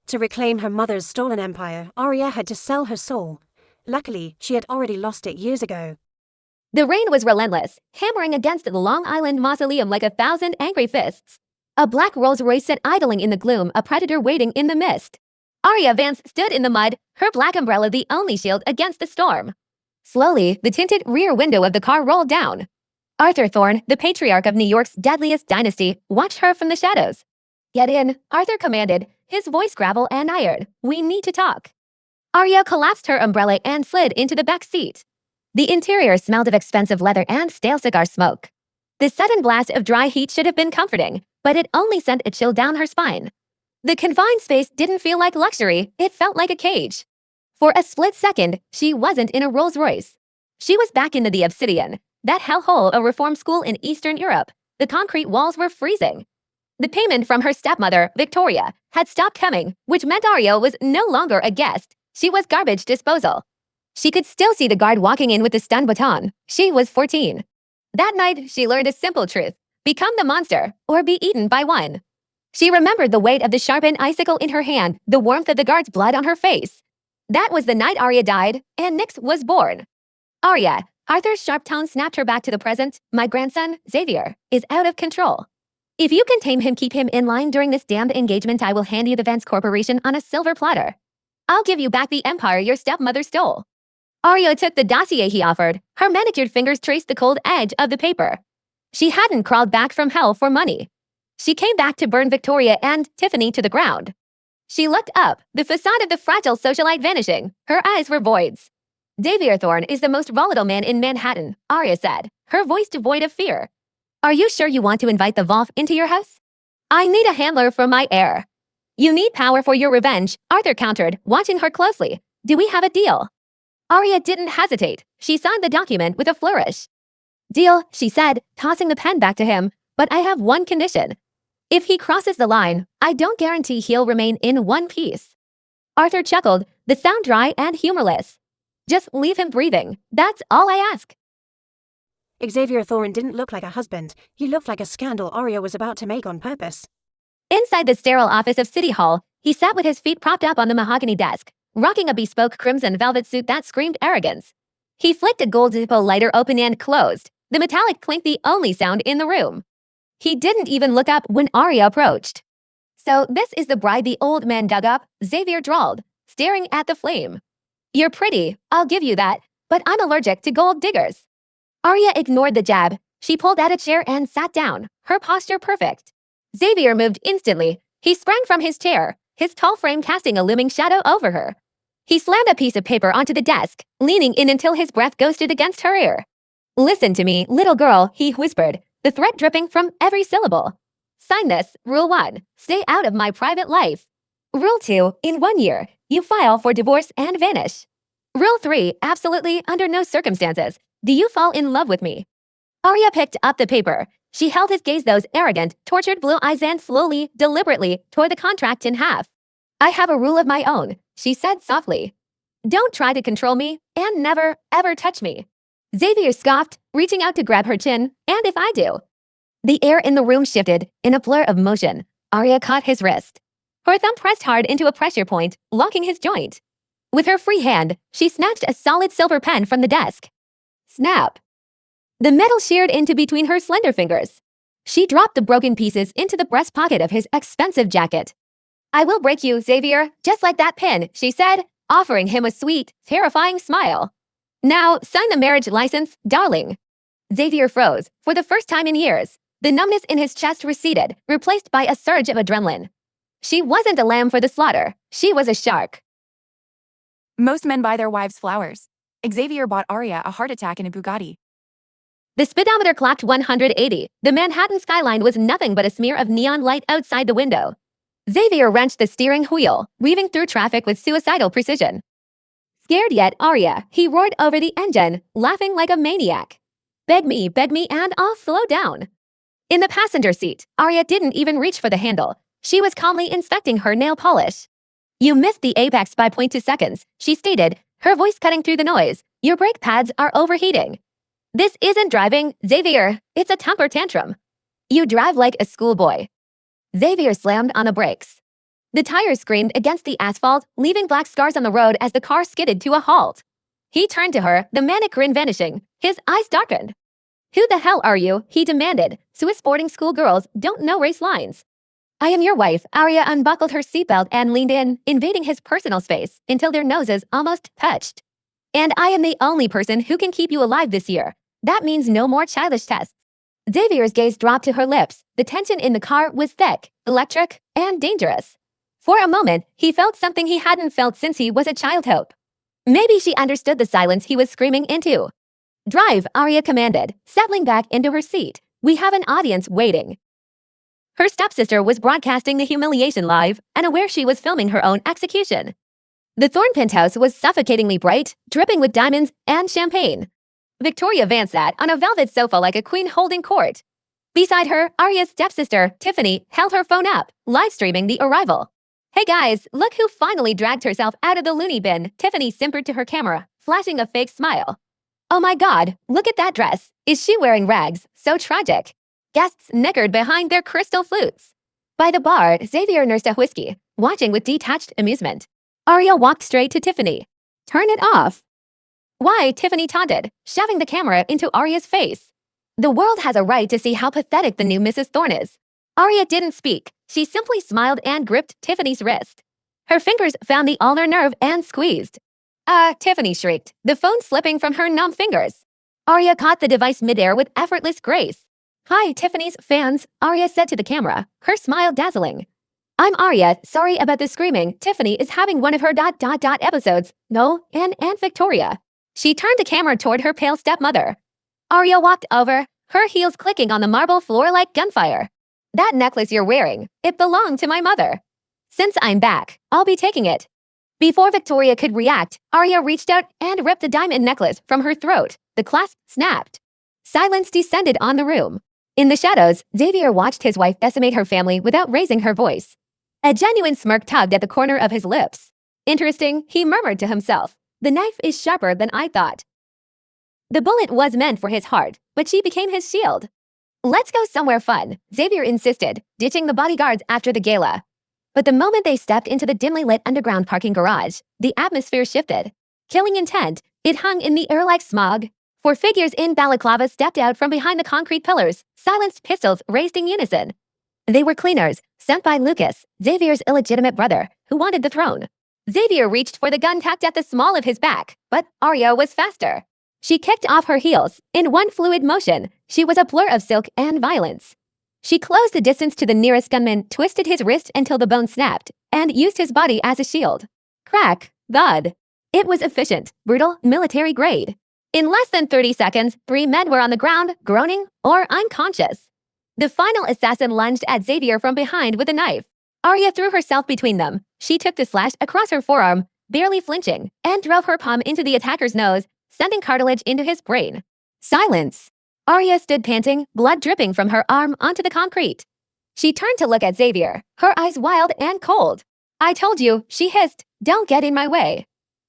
To reclaim her mother's stolen empire, Arya had to sell her soul. Luckily, she had already lost it years ago. The rain was relentless, hammering against the Long Island mausoleum like 1,000 angry fists. A black Rolls-Royce sat idling in the gloom, a predator waiting in the mist. Arya Vance stood in the mud, her black umbrella the only shield against the storm. Slowly, the tinted rear window of the car rolled down. Arthur Thorne, the patriarch of New York's deadliest dynasty, watched her from the shadows. "Get in," Arthur commanded, his voice gravel and iron. "We need to talk." Arya collapsed her umbrella and slid into the back seat. The interior smelled of expensive leather and stale cigar smoke. The sudden blast of dry heat should have been comforting, but it only sent a chill down her spine. The confined space didn't feel like luxury, it felt like a cage. For a split second, she wasn't in a Rolls-Royce. She was back into the Obsidian, that hellhole of reform school in Eastern Europe. The concrete walls were freezing. The payment from her stepmother, Victoria, had stopped coming, which meant Arya was no longer a guest. She was garbage disposal. She could still see the guard walking in with the stun baton. She was 14. That night, she learned a simple truth: become the monster, or be eaten by one. She remembered the weight of the sharpened icicle in her hand, the warmth of the guard's blood on her face. That was the night Arya died, and Nyx was born. Arya, Arthur's sharp tone snapped her back to the present. "My grandson, Xavier, is out of control. If you can tame him, keep him in line during this damned engagement, I will hand you the Vance Corporation on a silver platter. I'll give you back the empire your stepmother stole." Arya took the dossier he offered. Her manicured fingers traced the cold edge of the paper. She hadn't crawled back from hell for money. She came back to burn Victoria and Tiffany to the ground. She looked up, the facade of the fragile socialite vanishing. Her eyes were voids. "Xavier Thorne is the most volatile man in Manhattan," Arya said, her voice devoid of fear. "Are you sure you want to invite the Wolf into your house?" "I need a handler for my heir." "You need power for your revenge," Arthur countered, watching her closely. "Do we have a deal?" Arya didn't hesitate. She signed the document with a flourish. "Deal," she said, tossing the pen back to him, "but I have one condition. If he crosses the line, I don't guarantee he'll remain in one piece." Arthur chuckled, the sound dry and humorless. "Just leave him breathing. That's all I ask." Xavier Thorne didn't look like a husband. He looked like a scandal Arya was about to make on purpose. Inside the sterile office of City Hall, he sat with his feet propped up on the mahogany desk, rocking a bespoke crimson velvet suit that screamed arrogance. He flicked a gold Zippo lighter open and closed, the metallic clink the only sound in the room. He didn't even look up when Arya approached. "So this is the bride the old man dug up," Xavier drawled, staring at the flame. "You're pretty, I'll give you that, but I'm allergic to gold diggers." Arya ignored the jab. She pulled out a chair and sat down, her posture perfect. Xavier moved instantly. He sprang from his chair, his tall frame casting a looming shadow over her. He slammed a piece of paper onto the desk, leaning in until his breath ghosted against her ear. "Listen to me, little girl," he whispered, the threat dripping from every syllable. "Sign this. Rule 1, stay out of my private life. Rule 2, in 1 year, you file for divorce and vanish. Rule 3, absolutely under no circumstances do you fall in love with me." Arya picked up the paper. She held his gaze, those arrogant, tortured blue eyes, and slowly, deliberately, tore the contract in half. "I have a rule of my own," she said softly. "Don't try to control me, and never, ever touch me." Xavier scoffed, reaching out to grab her chin. "And if I do?" The air in the room shifted. In a blur of motion, Arya caught his wrist. Her thumb pressed hard into a pressure point, locking his joint. With her free hand, she snatched a solid silver pen from the desk. Snap! The metal sheared into between her slender fingers. She dropped the broken pieces into the breast pocket of his expensive jacket. "I will break you, Xavier, just like that pin," she said, offering him a sweet, terrifying smile. "Now, sign the marriage license, darling." Xavier froze, for the first time in years. The numbness in his chest receded, replaced by a surge of adrenaline. She wasn't a lamb for the slaughter. She was a shark. Most men buy their wives flowers. Xavier bought Arya a heart attack in a Bugatti. The speedometer clocked 180. The Manhattan skyline was nothing but a smear of neon light outside the window. Xavier wrenched the steering wheel, weaving through traffic with suicidal precision. Scared yet, Arya, he roared over the engine, laughing like a maniac. Beg me, and I'll slow down." In the passenger seat, Arya didn't even reach for the handle. She was calmly inspecting her nail polish. "You missed the apex by 0.2 seconds, she stated, her voice cutting through the noise. "Your brake pads are overheating." "This isn't driving, Xavier. It's a temper tantrum." "You drive like a schoolboy." Xavier slammed on the brakes. The tires screamed against the asphalt, leaving black scars on the road as the car skidded to a halt. He turned to her, the manic grin vanishing. His eyes darkened. "Who the hell are you?" he demanded. Swiss boarding school girls don't know race lines. "I am your wife." Arya unbuckled her seatbelt and leaned in, invading his personal space until their noses almost touched. "And I am the only person who can keep you alive this year. That means no more childish tests." Xavier's gaze dropped to her lips. The tension in the car was thick, electric, and dangerous. For a moment, he felt something he hadn't felt since he was a child. Hope. Maybe she understood the silence he was screaming into. "Drive," Arya commanded, settling back into her seat. "We have an audience waiting." Her stepsister was broadcasting the humiliation live, unaware she was filming her own execution. The Thorn penthouse was suffocatingly bright, dripping with diamonds and champagne. Victoria Vance sat on a velvet sofa like a queen holding court. Beside her, Arya's stepsister, Tiffany, held her phone up, live streaming the arrival. "Hey guys, look who finally dragged herself out of the loony bin," Tiffany simpered to her camera, flashing a fake smile. "Oh my god, look at that dress. Is she wearing rags? So tragic." Guests nickered behind their crystal flutes. By the bar, Xavier nursed a whiskey, watching with detached amusement. Arya walked straight to Tiffany. "Turn it off." "Why?" Tiffany taunted, shoving the camera into Arya's face. "The world has a right to see how pathetic the new Mrs. Thorne is." Arya didn't speak. She simply smiled and gripped Tiffany's wrist. Her fingers found the ulnar nerve and squeezed. Tiffany shrieked, the phone slipping from her numb fingers. Arya caught the device midair with effortless grace. "Hi, Tiffany's fans," Arya said to the camera, her smile dazzling. "I'm Arya, sorry about the screaming. Tiffany is having one of her ... episodes. No, and Aunt Victoria." She turned the camera toward her pale stepmother. Arya walked over, her heels clicking on the marble floor like gunfire. "That necklace you're wearing, it belonged to my mother. Since I'm back, I'll be taking it." Before Victoria could react, Arya reached out and ripped the diamond necklace from her throat. The clasp snapped. Silence descended on the room. In the shadows, Xavier watched his wife decimate her family without raising her voice. A genuine smirk tugged at the corner of his lips. "Interesting," he murmured to himself. "The knife is sharper than I thought." The bullet was meant for his heart, but she became his shield. "Let's go somewhere fun," Xavier insisted, ditching the bodyguards after the gala. But the moment they stepped into the dimly lit underground parking garage, the atmosphere shifted. Killing intent, it hung in the air like smog. Four figures in balaclava stepped out from behind the concrete pillars, silenced pistols raised in unison. They were cleaners, sent by Lucas, Xavier's illegitimate brother, who wanted the throne. Xavier reached for the gun tacked at the small of his back, but Arya was faster. She kicked off her heels. In one fluid motion, she was a blur of silk and violence. She closed the distance to the nearest gunman, twisted his wrist until the bone snapped, and used his body as a shield. Crack, thud. It was efficient, brutal, military grade. In less than 30 seconds, 3 men were on the ground, groaning or unconscious. The final assassin lunged at Xavier from behind with a knife. Arya threw herself between them. She took the slash across her forearm, barely flinching, and drove her palm into the attacker's nose, sending cartilage into his brain. Silence. Arya stood panting, blood dripping from her arm onto the concrete. She turned to look at Xavier, her eyes wild and cold. "I told you," she hissed, "don't get in my way.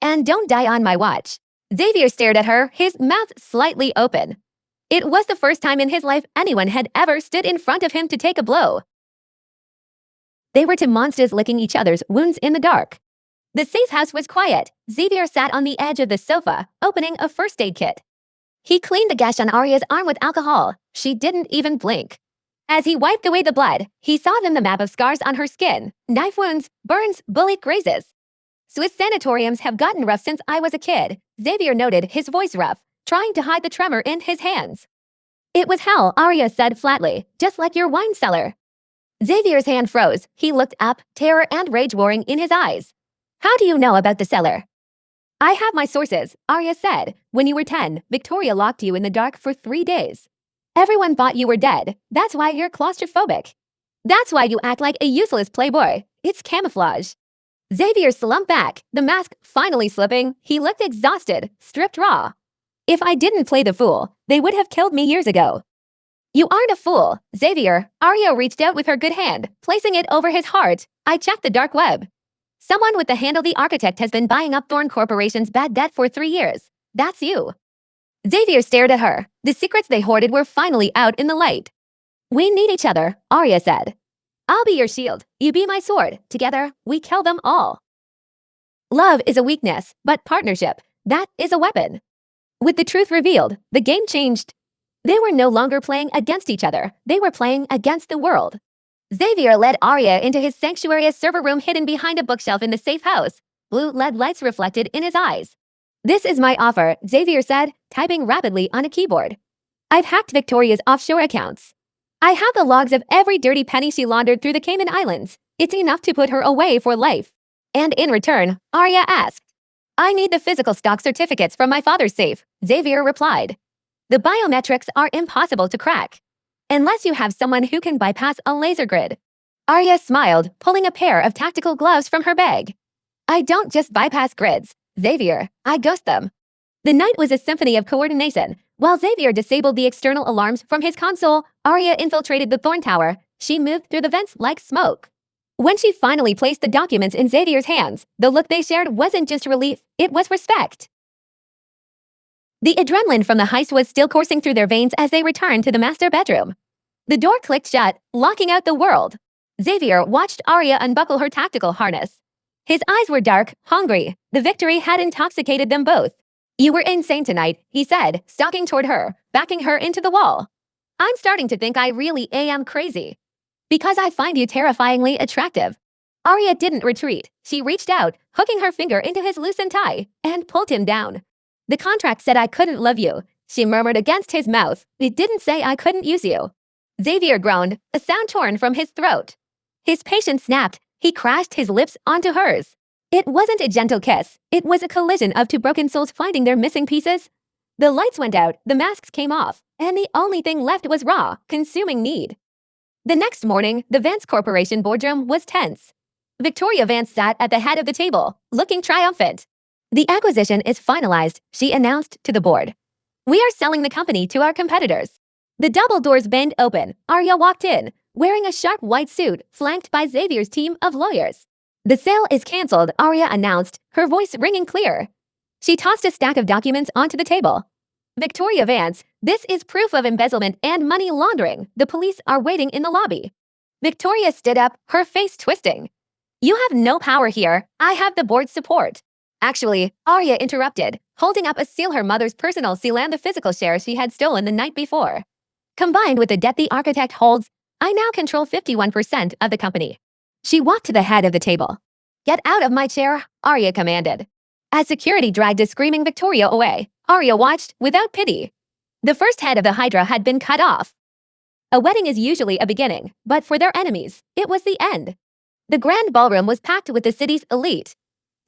And don't die on my watch." Xavier stared at her, his mouth slightly open. It was the first time in his life anyone had ever stood in front of him to take a blow. They were two monsters licking each other's wounds in the dark. The safe house was quiet. Xavier sat on the edge of the sofa, opening a first aid kit. He cleaned the gash on Arya's arm with alcohol. She didn't even blink. As he wiped away the blood, he saw then the map of scars on her skin, knife wounds, burns, bullet grazes. "Swiss sanatoriums have gotten rough since I was a kid," Xavier noted, his voice rough, trying to hide the tremor in his hands. "It was hell," Arya said flatly, "just like your wine cellar." Xavier's hand froze. He looked up, terror and rage warring in his eyes. "How do you know about the cellar?" "I have my sources," Arya said. "When you were 10, Victoria locked you in the dark for 3 days. Everyone thought you were dead. That's why you're claustrophobic. That's why you act like a useless playboy. It's camouflage." Xavier slumped back, the mask finally slipping. He looked exhausted, stripped raw. "If I didn't play the fool, they would have killed me years ago." "You aren't a fool, Xavier." Arya reached out with her good hand, placing it over his heart. "I checked the dark web. Someone with the handle the architect has been buying up Thorn Corporation's bad debt for 3 years. That's you." Xavier stared at her. The secrets they hoarded were finally out in the light. "We need each other," Arya said. I'll be your shield, you be my sword. Together, we kill them all. Love is a weakness, but partnership, that is a weapon. With the truth revealed, the game changed. They were no longer playing against each other, they were playing against the world. Xavier led Arya into his sanctuary server room hidden behind a bookshelf in the safe house. Blue LED lights reflected in his eyes. This is my offer, Xavier said, typing rapidly on a keyboard. I've hacked Victoria's offshore accounts. I have the logs of every dirty penny she laundered through the Cayman Islands. It's enough to put her away for life. And in return, Arya asked, I need the physical stock certificates from my father's safe, Xavier replied. The biometrics are impossible to crack. Unless you have someone who can bypass a laser grid. Arya smiled, pulling a pair of tactical gloves from her bag. I don't just bypass grids, Xavier, I ghost them. The night was a symphony of coordination. While Xavier disabled the external alarms from his console, Arya infiltrated the Thorn Tower. She moved through the vents like smoke. When she finally placed the documents in Xavier's hands, the look they shared wasn't just relief, it was respect. The adrenaline from the heist was still coursing through their veins as they returned to the master bedroom. The door clicked shut, locking out the world. Xavier watched Arya unbuckle her tactical harness. His eyes were dark, hungry. The victory had intoxicated them both. You were insane tonight, he said, stalking toward her, backing her into the wall. I'm starting to think I really am crazy. Because I find you terrifyingly attractive. Arya didn't retreat. She reached out, hooking her finger into his loosened tie, and pulled him down. The contract said I couldn't love you, she murmured against his mouth. It didn't say I couldn't use you. Xavier groaned, a sound torn from his throat. His patience snapped. He crashed his lips onto hers. It wasn't a gentle kiss. It was a collision of two broken souls finding their missing pieces. The lights went out, the masks came off, and the only thing left was raw, consuming need. The next morning, the Vance Corporation boardroom was tense. Victoria Vance sat at the head of the table, looking triumphant. The acquisition is finalized, she announced to the board. We are selling the company to our competitors. The double doors banged open. Arya walked in, wearing a sharp white suit, flanked by Xavier's team of lawyers. The sale is cancelled, Arya announced, her voice ringing clear. She tossed a stack of documents onto the table. Victoria Vance, this is proof of embezzlement and money laundering. The police are waiting in the lobby. Victoria stood up, her face twisting. You have no power here. I have the board's support. Actually, Arya interrupted, holding up a seal her mother's personal seal and the physical shares she had stolen the night before. Combined with the debt the architect holds, I now control 51% of the company. She walked to the head of the table. Get out of my chair, Arya commanded. As security dragged a screaming Victoria away, Arya watched without pity. The first head of the Hydra had been cut off. A wedding is usually a beginning, but for their enemies, it was the end. The grand ballroom was packed with the city's elite.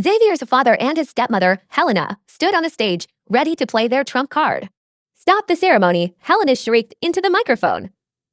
Xavier's father and his stepmother, Helena, stood on the stage, ready to play their trump card. Stop the ceremony, Helena shrieked into the microphone.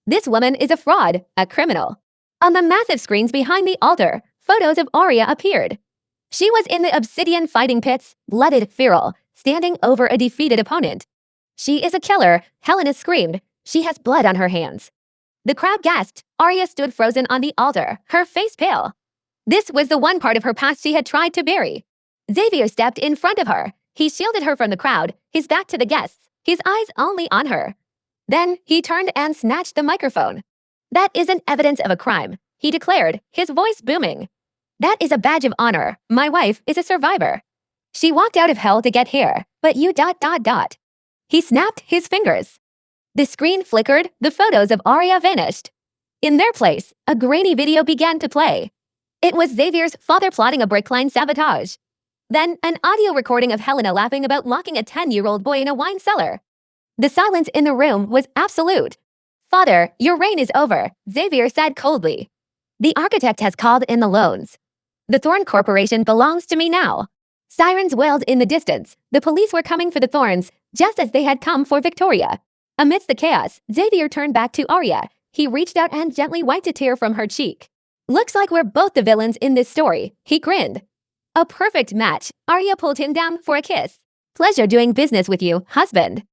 This woman is a fraud, a criminal. On the massive screens behind the altar, photos of Arya appeared. She was in the obsidian fighting pits, blooded, feral, standing over a defeated opponent. She is a killer, Helena screamed. She has blood on her hands. The crowd gasped. Arya stood frozen on the altar, her face pale. This was the one part of her past she had tried to bury. Xavier stepped in front of her. He shielded her from the crowd, his back to the guests, his eyes only on her. Then he turned and snatched the microphone. That isn't evidence of a crime, he declared, his voice booming. That is a badge of honor. My wife is a survivor. She walked out of hell to get here, but you ... He snapped his fingers. The screen flickered, the photos of Arya vanished. In their place, a grainy video began to play. It was Xavier's father plotting a brickline sabotage. Then, an audio recording of Helena laughing about locking a 10-year-old boy in a wine cellar. The silence in the room was absolute. Father, your reign is over, Xavier said coldly. The architect has called in the loans. The Thorn Corporation belongs to me now. Sirens wailed in the distance. The police were coming for the Thorns, just as they had come for Victoria. Amidst the chaos, Xavier turned back to Arya. He reached out and gently wiped a tear from her cheek. Looks like we're both the villains in this story, he grinned. A perfect match. Arya pulled him down for a kiss. Pleasure doing business with you, husband.